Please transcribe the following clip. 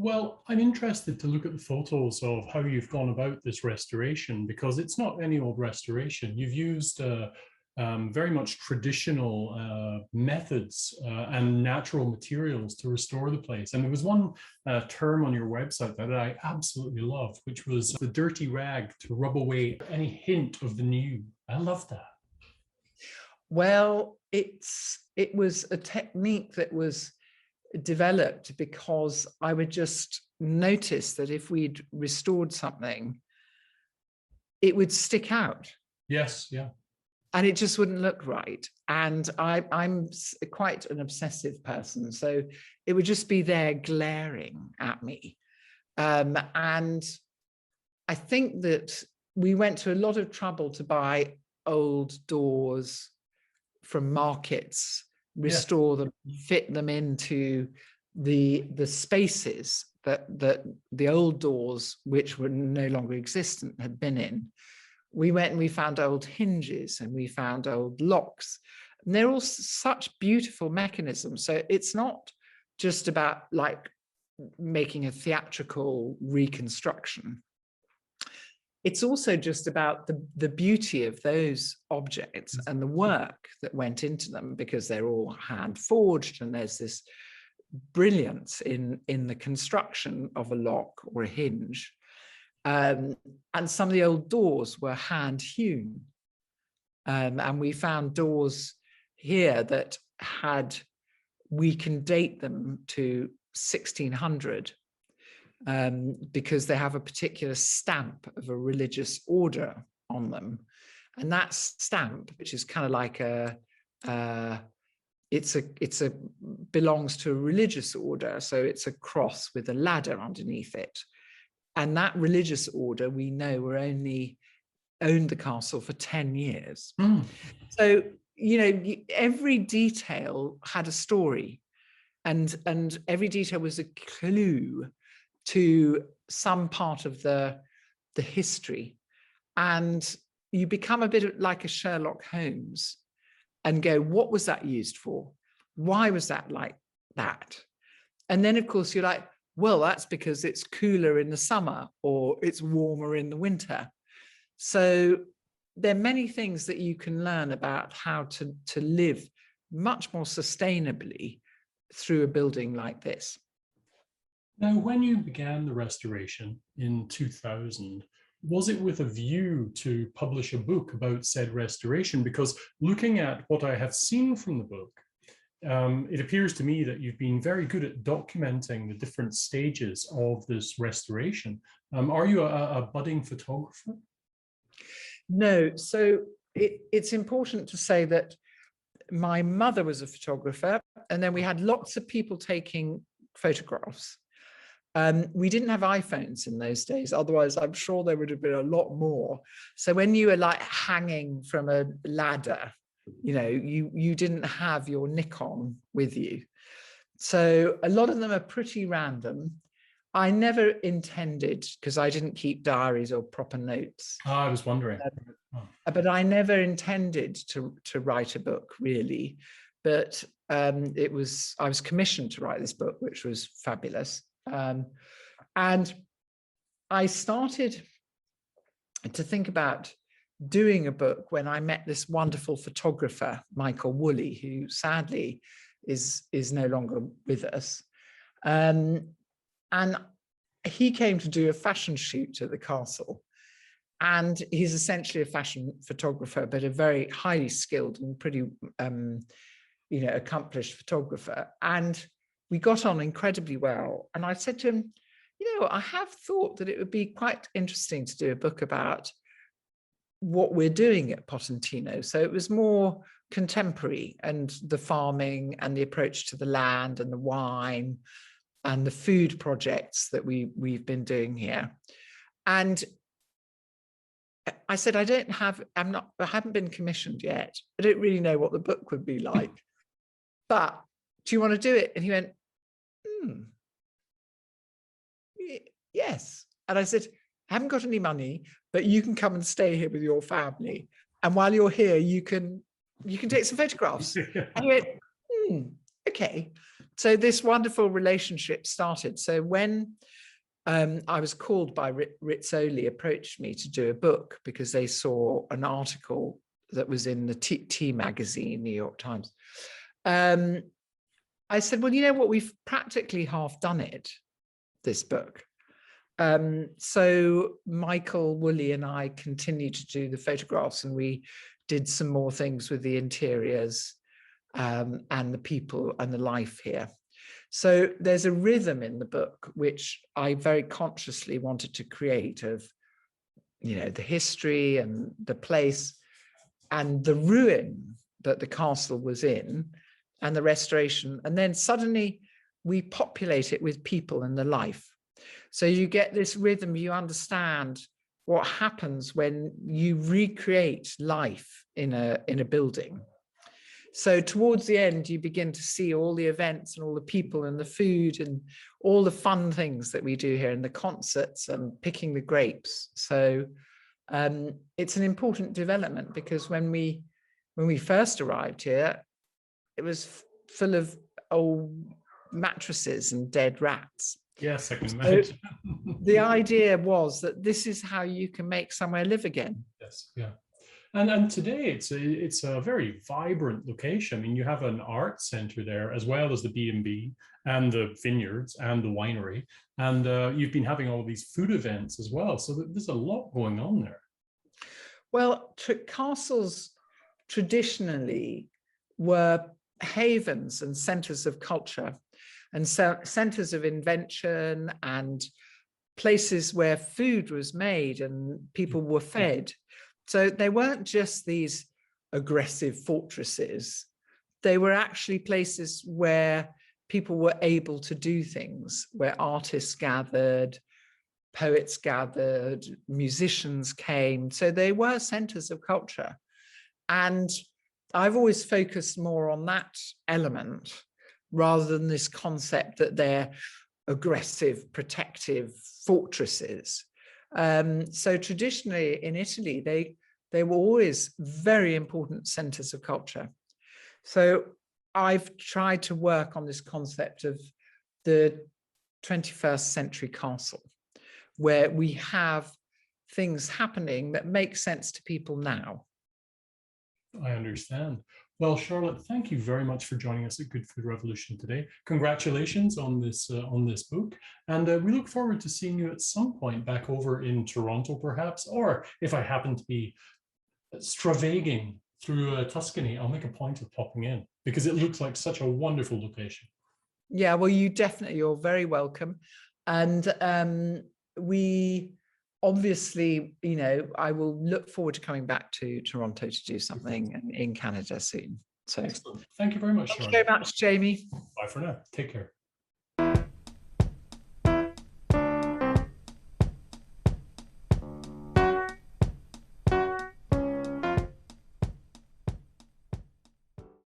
Well, I'm interested to look at the photos of how you've gone about this restoration, because it's not any old restoration. You've used very much traditional methods and natural materials to restore the place. And there was one term on your website that I absolutely loved, which was the dirty rag to rub away any hint of the new. I love that. Well, it was a technique that was developed because I would just notice that if we'd restored something, it would stick out. Yes, yeah. And it just wouldn't look right. And I'm quite an obsessive person, so it would just be there glaring at me. And I think that we went to a lot of trouble to buy old doors from markets, restore them, fit them into the spaces that the old doors, which were no longer existent, had been in. We went and we found old hinges and we found old locks. And they're all such beautiful mechanisms. So it's not just about like making a theatrical reconstruction. It's also just about the beauty of those objects and the work that went into them, because they're all hand forged and there's this brilliance in the construction of a lock or a hinge. And some of the old doors were hand hewn. And we found doors here that we can date them to 1600. Because they have a particular stamp of a religious order on them, and that stamp, which is kind of like belongs to a religious order, so it's a cross with a ladder underneath it, and that religious order, we know, owned the castle for 10 years. So every detail had a story, and every detail was a clue to some part of the history. And you become a bit like a Sherlock Holmes and go, what was that used for? Why was that like that? And then, of course, you're like, well, that's because it's cooler in the summer or it's warmer in the winter. So there are many things that you can learn about how to live much more sustainably through a building like this. Now, when you began the restoration in 2000, was it with a view to publish a book about said restoration? Because looking at what I have seen from the book, it appears to me that you've been very good at documenting the different stages of this restoration. Are you a budding photographer? No, so it's important to say that my mother was a photographer, and then we had lots of people taking photographs. We didn't have iPhones in those days, otherwise I'm sure there would have been a lot more. So when you were like hanging from a ladder, you didn't have your Nikon with you. So a lot of them are pretty random. I never intended, because I didn't keep diaries or proper notes. Oh, I was wondering. But I never intended to write a book, really. But I was commissioned to write this book, which was fabulous. And I started to think about doing a book when I met this wonderful photographer, Michael Woolley, who sadly is no longer with us. And he came to do a fashion shoot at the castle. And he's essentially a fashion photographer, but a very highly skilled and pretty, accomplished photographer. And we got on incredibly well. And I said to him, I have thought that it would be quite interesting to do a book about what we're doing at Potentino. So it was more contemporary, and the farming and the approach to the land and the wine and the food projects that we've been doing here. And I said, I haven't been commissioned yet. I don't really know what the book would be like, but do you want to do it? And he went, yes. And I said, I haven't got any money, but you can come and stay here with your family. And while you're here, you can take some photographs. And he went, okay. so this wonderful relationship started. So when I was called by Rizzoli, approached me to do a book because they saw an article that was in the Tea magazine, New York Times. I said, well, you know what, we've practically half done it, this book. So Michael Woolley and I continued to do the photographs, and we did some more things with the interiors and the people and the life here. So there's a rhythm in the book, which I very consciously wanted to create, of, you know, the history and the place and the ruin that the castle was in and the restoration. And then suddenly we populate it with people and the life. So you get this rhythm, you understand what happens when you recreate life in a building. So towards the end, you begin to see all the events and all the people and the food and all the fun things that we do here, and the concerts and picking the grapes. So it's an important development, because when we first arrived here, it was full of old mattresses and dead rats. Yes, I can imagine. The idea was that this is how you can make somewhere live again. Yes, yeah. And today it's a very vibrant location. I mean, you have an art center there, as well as the B&B and the vineyards and the winery. And you've been having all these food events as well. So there's a lot going on there. Well, castles traditionally were havens and centers of culture, and centers of invention, and places where food was made and people were fed. So they weren't just these aggressive fortresses. They were actually places where people were able to do things, where artists gathered, poets gathered, musicians came. So they were centers of culture. And I've always focused more on that element rather than this concept that they're aggressive, protective fortresses. So traditionally in Italy, they were always very important centers of culture. So I've tried to work on this concept of the 21st century castle, where we have things happening that make sense to people now. I understand. Well, Charlotte, thank you very much for joining us at Good Food Revolution today. Congratulations on this book, and we look forward to seeing you at some point back over in Toronto, perhaps, or if I happen to be stravaiging through Tuscany, I'll make a point of popping in, because it looks like such a wonderful location. Yeah, well, you're very welcome, and we. Obviously, you know, I will look forward to coming back to Toronto to do something in Canada soon. So excellent. Thank you very much, Sharon. Thank you very much, Jamie. Bye for now. Take care.